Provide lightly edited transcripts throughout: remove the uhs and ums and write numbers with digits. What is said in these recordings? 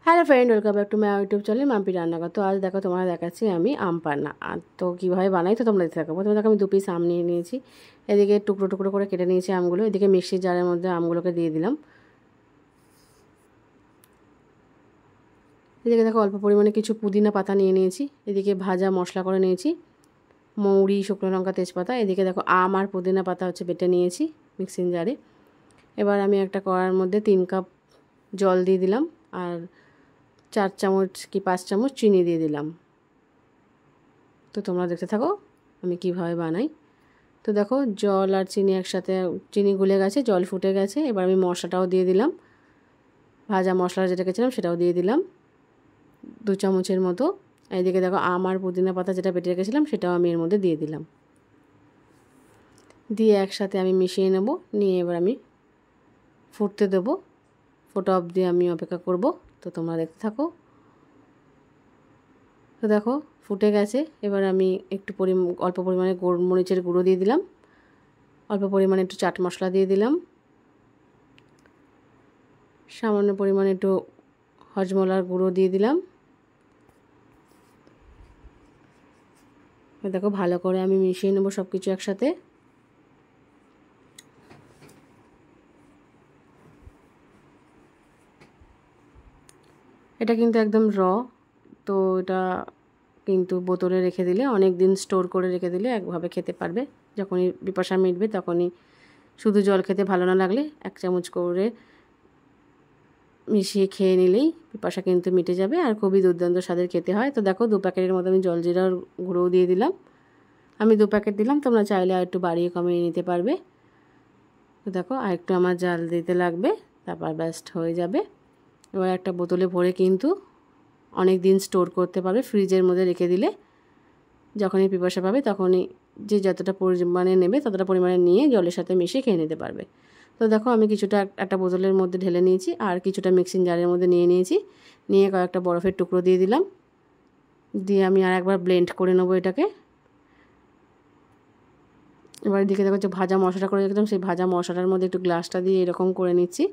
Hello friend, welcome back to my YouTube channel Mampi রান্নাঘর। তো আজ দেখো তোমরা দেখাচ্ছি আমি আম পান্না। আর তো কীভাবে বানাই তো তোমরা দেখতে থাকো। প্রথমে দেখো আমি 2 পিস আম নিয়ে নিয়েছি, এদিকে টুকরো টুকরো করে কেটে নিয়েছি আমগুলো, এদিকে মিক্সির জারের মধ্যে আমগুলোকে দিয়ে দিলাম। এদিকে দেখো অল্প পরিমাণে কিছু পুদিনা পাতা নিয়ে নিয়েছি, এদিকে ভাজা মশলা করে নিয়েছি, মৌরি, শুকনো লঙ্কা, তেজপাতা। এদিকে দেখো আম আর পুদিনা পাতা হচ্ছে বেটে নিয়েছি মিক্সিং জারে। এবার আমি একটা কড়ার মধ্যে 3 কাপ জল দিয়ে দিলাম আর 4 চামচ কি 5 চামচ চিনি দিয়ে দিলাম। তো তোমরা দেখতে থাকো আমি কিভাবে বানাই। তো দেখো জল আর চিনি একসাথে, চিনি গুলে গেছে, জল ফুটে গেছে। এবার আমি মশলাটাও দিয়ে দিলাম, ভাজা মশলা যেটা রেখেছিলাম সেটাও দিয়ে দিলাম 2 চামচের মতো। এইদিকে দেখো আম আর পুদিনা পাতা যেটা বেটে রেখেছিলাম সেটাও আমি এর মধ্যে দিয়ে দিলাম, দিয়ে একসাথে আমি মিশিয়ে নেব। নিয়ে এবার আমি ফুটতে দেবো, ফোটা অবধি আমি অপেক্ষা করব। তো তোমরা দেখতে থাকো। তো দেখো ফুটে গেছে। এবার আমি একটু অল্প পরিমাণে গোলমরিচের গুঁড়ো দিয়ে দিলাম, অল্প পরিমাণে একটু চাট মশলা দিয়ে দিলাম, সামান্য পরিমাণে একটু হজমলার গুঁড়ো দিয়ে দিলাম। দেখো ভালো করে আমি মিশিয়ে নেব সব কিছু একসাথে। এটা কিন্তু একদম তো এটা কিন্তু বোতলে রেখে দিলে, অনেক দিন স্টোর করে রেখে দিলে একভাবে খেতে পারবে। যখনই পিপাসা মিটবে তখনই, শুধু জল খেতে ভালো না লাগলে 1 চামচ করে মিশিয়ে খেয়ে নিলেই পিপাসা কিন্তু মিটে যাবে, আর খুবই দুর্দান্ত স্বাদের খেতে হয়। তো দেখো 2 প্যাকেটের মতো আমি জলজিরার গুঁড়োও দিয়ে দিলাম। আমি 2 প্যাকেট দিলাম, তোমরা চাইলে আর একটু বাড়িয়ে কমিয়ে নিতে পারবে। তো দেখো আর একটু আমার জাল দিতে লাগবে, তারপর ব্যাস্ট হয়ে যাবে। এবার একটা বোতলে ভরে কিন্তু অনেক দিন স্টোর করতে পারবে, ফ্রিজের মধ্যে রেখে দিলে যখনই পিপাসা পাবে তখনই যে যতটা পরিমাণে নেবে ততটা পরিমাণে নিয়ে জলের সাথে মিশিয়ে খেয়ে নিতে পারবে। তো দেখো আমি কিছুটা একটা বোতলের মধ্যে ঢেলে নিয়েছি, আর কিছুটা মিক্সিং জারের মধ্যে নিয়ে নিয়েছি। নিয়ে কয়েকটা বরফের টুকরো দিয়ে দিলাম, দিয়ে আমি আর একবার ব্লেন্ড করে নেবো এটাকে। এবার দিকে দেখো যে ভাজা মশলাটা করে রেখেছিলাম, সেই ভাজা মশলাটার মধ্যে একটু গ্লাসটা দিয়ে এরকম করে নিচ্ছি,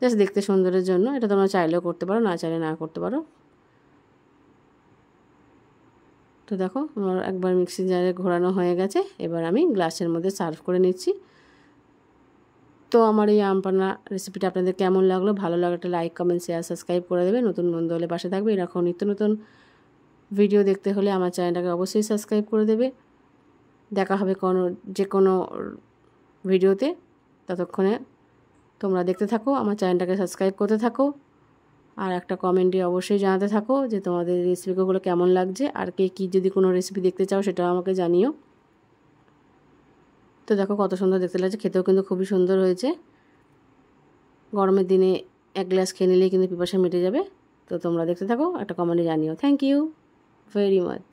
জাস্ট দেখতে সুন্দরের জন্য। এটা তোমরা চাইলেও করতে পারো, না চাইলে না করতে পারো। তো দেখো আমার একবার মিক্সিং জারে ঘোরানো হয়ে গেছে, এবার আমি গ্লাসের মধ্যে সার্ভ করে নিচ্ছি। তো আমার এই আম পান্না রেসিপিটা আপনাদের কেমন লাগলো? ভালো লাগলে একটা লাইক, কমেন্ট, শেয়ার, সাবস্ক্রাইব করে দেবে। নতুন বন্ধু হলে পাশে থাকবে। এরকম নিত্য নতুন ভিডিও দেখতে হলে আমার চ্যানেলটাকে অবশ্যই সাবস্ক্রাইব করে দেবে। দেখা হবে যে কোনো ভিডিওতে। ততক্ষণে তোমরা দেখতে থাকো, আমার চ্যানেলটাকে সাবস্ক্রাইব করতে থাকো, আর একটা কমেন্টে অবশ্যই জানাতে থাকো যে তোমাদের রেসিপিগুলো কেমন লাগছে, আর কে কী যদি কোনো রেসিপি দেখতে চাও সেটাও আমাকে জানিও। তো দেখো কত সুন্দর দেখতে লাগছে, খেতেও কিন্তু খুবই সুন্দর হয়েছে। গরমের দিনে 1 গ্লাস খেয়ে নিলেই কিন্তু পিপাসা মিটে যাবে। তো তোমরা দেখতে থাকো, একটা কমেন্টে জানিও। Thank you very much.